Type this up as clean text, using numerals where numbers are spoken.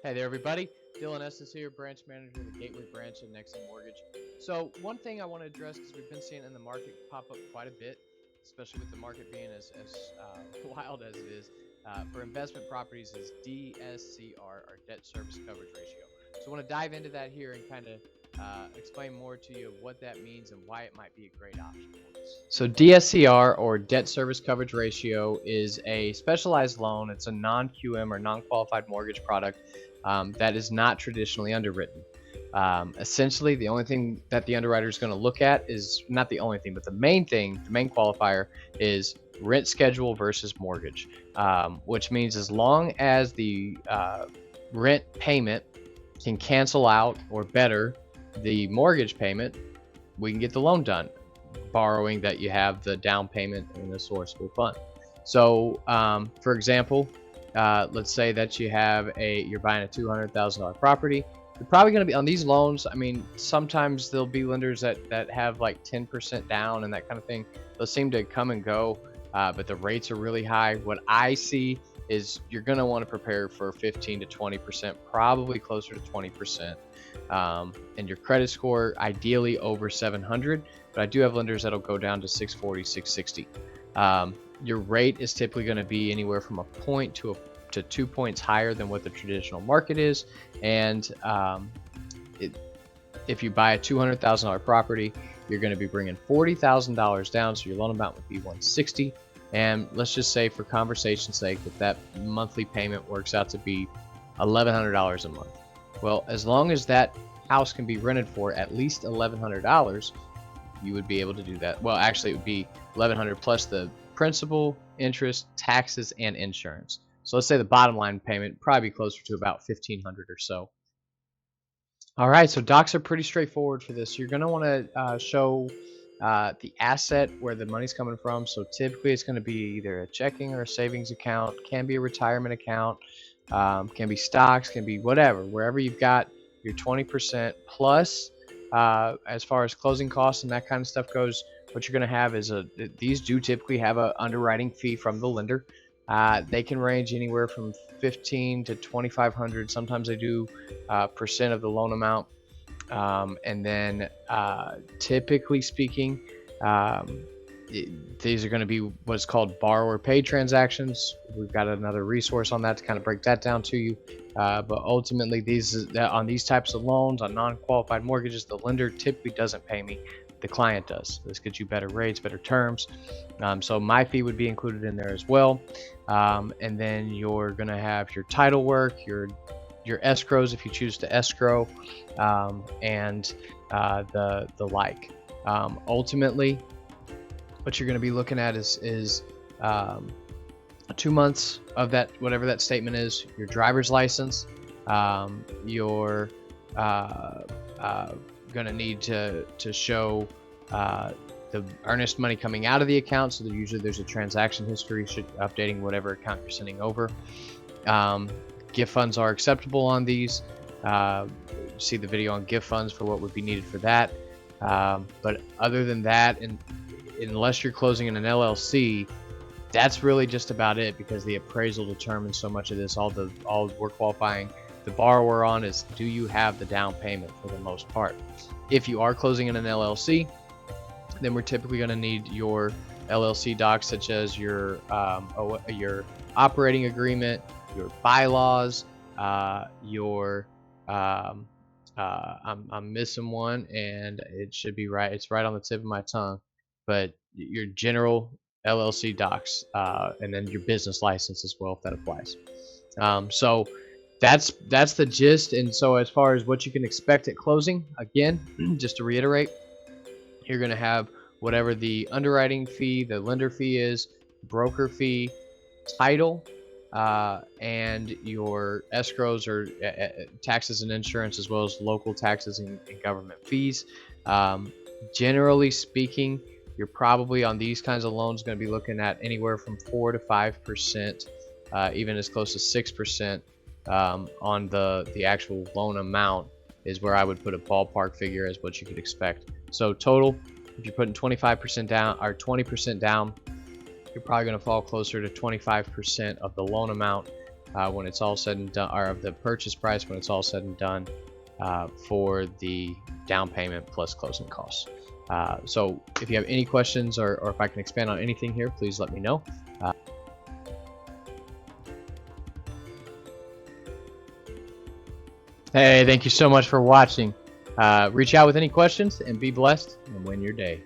Hey there, everybody. Dylan Estes here, branch manager of the Gateway branch at Nexus Mortgage. So, one thing I want to address because we've been seeing in the market pop up quite a bit, especially with the market being as wild as it is, for investment properties is DSCR, or debt service coverage ratio. So, I want to dive into that here and kind of explain more to you what that means and why it might be a great option for us. So, DSCR, or debt service coverage ratio, is a specialized loan. It's a non-QM or non-qualified mortgage product that is not traditionally underwritten. Essentially, the only thing that the underwriter is going to look at is not the only thing, but the main thing, the main qualifier is rent schedule versus mortgage, which means as long as the rent payment can cancel out or better the mortgage payment, we can get the loan done, borrowing that you have the down payment in a sourceable fund. So, for example, let's say that you're buying a $200,000 property. You're probably going to be on these loans. I mean, sometimes there'll be lenders that have like 10% down and that kind of thing. They'll seem to come and go, but the rates are really high. What I see is you're going to want to prepare for 15 to 20%, probably closer to 20%. And your credit score ideally over 700, but I do have lenders that'll go down to 640, 660. Your rate is typically going to be anywhere from a point to 2 points higher than what the traditional market is. And if you buy a $200,000 property, you're going to be bringing $40,000 down, so your loan amount would be $160. And let's just say, for conversation's sake, that monthly payment works out to be $1,100 a month. Well, as long as that house can be rented for at least $1,100, you would be able to do that. Well, actually, it would be $1,100 plus the principal, interest, taxes, and insurance. So let's say the bottom line payment probably be closer to about $1,500 or so. All right, so docs are pretty straightforward for this. You're going to want to show the asset where the money's coming from. So typically it's going to be either a checking or a savings account, can be a retirement account, can be stocks, can be whatever, wherever you've got your 20% plus. As far as closing costs and that kind of stuff goes, what you're going to have is these do typically have an underwriting fee from the lender. They can range anywhere from 15 to 2,500. Sometimes they do percent of the loan amount. And then typically speaking, these are going to be what's called borrower paid transactions. We've got another resource on that to kind of break that down to you. But ultimately, on these types of loans, on non-qualified mortgages, the lender typically doesn't pay me. The client does. This gets you better rates, better terms. So my fee would be included in there as well. And then you're going to have your title work, your escrows if you choose to escrow, and the like. Ultimately, what you're going to be looking at is 2 months of that, whatever that statement is, your driver's license, you're going to need to show the earnest money coming out of the account. So usually there's a transaction history updating whatever account you're sending over. Gift funds are acceptable on these. See the video on gift funds for what would be needed for that. But other than that, unless you're closing in an LLC, that's really just about it, because the appraisal determines so much of this. All we're qualifying the borrower on is, do you have the down payment, for the most part. If you are closing in an LLC, then we're typically going to need your LLC docs, such as your operating agreement, your bylaws, I'm missing one, and it should be right. It's right on the tip of my tongue. But your general LLC docs, and then your business license as well, if that applies. So that's the gist. And so as far as what you can expect at closing, again, just to reiterate, you're going to have whatever the underwriting fee, the lender fee is, broker fee, title, and your escrows or taxes and insurance, as well as local taxes and government fees. Generally speaking, you're probably on these kinds of loans going to be looking at anywhere from 4 to 5%, even as close to 6% on the actual loan amount is where I would put a ballpark figure as what you could expect. So total, if you're putting 25% down or 20% down, you're probably going to fall closer to 25% of the loan amount when it's all said and done, or of the purchase price when it's all said and done, for the down payment plus closing costs. So if you have any questions, or if I can expand on anything here, please let me know. Hey, thank you so much for watching. Reach out with any questions, and be blessed and win your day.